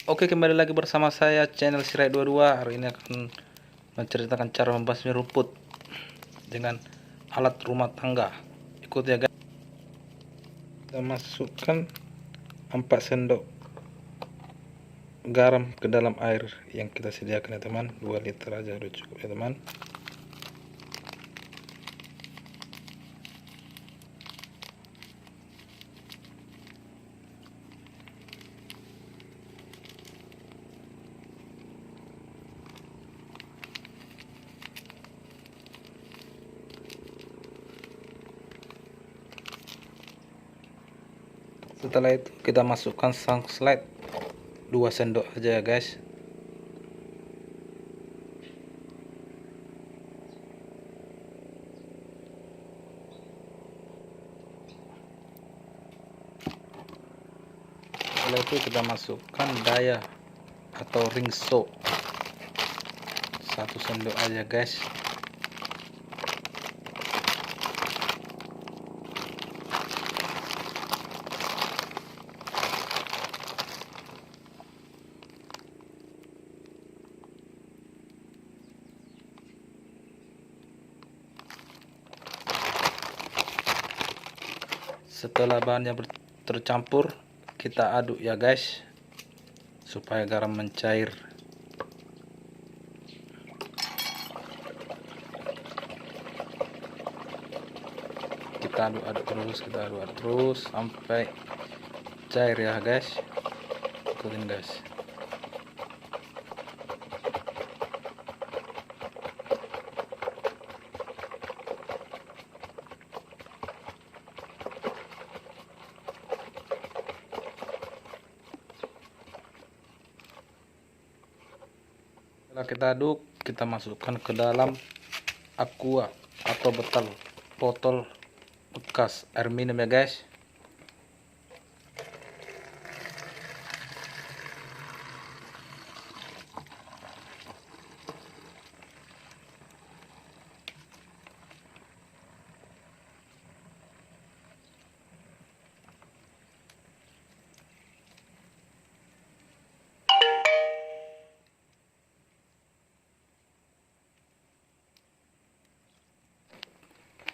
Oke, kembali lagi bersama saya channel Sirai22. Hari ini akan menceritakan cara membasmi rumput dengan alat rumah tangga. Ikut ya guys. Kita masukkan 4 sendok garam ke dalam air yang kita sediakan ya teman. 2 liter aja udah cukup ya teman. Setelah itu kita masukkan sunlight 2 sendok aja ya guys. Setelah itu kita masukkan daya atau ringso 1 sendok aja guys. Setelah bahannya tercampur, kita aduk ya guys, supaya garam mencair. Kita aduk-aduk terus, sampai cair ya guys. Ikutin guys. Setelah kita aduk, kita masukkan ke dalam aqua atau botol bekas air minum ya guys.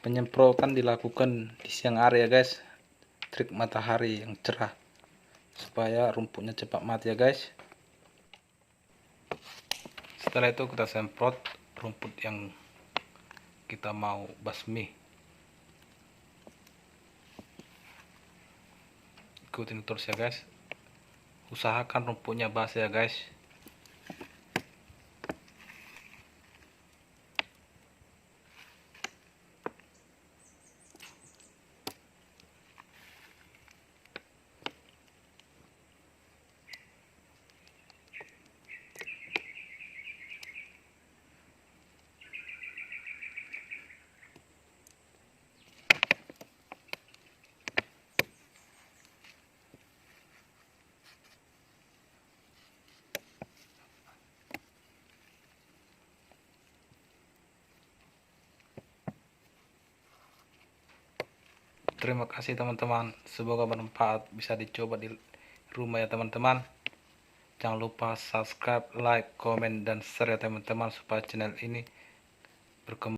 Penyemprotan dilakukan di siang hari ya guys, trik matahari yang cerah supaya rumputnya cepat mati ya guys. Setelah itu kita semprot rumput yang kita mau basmi. Ikutin terus ya guys, usahakan rumputnya basah ya guys. Terima kasih teman-teman, semoga bermanfaat, bisa dicoba di rumah ya teman-teman. Jangan lupa subscribe, like, komen, dan share ya teman-teman, supaya channel ini berkembang.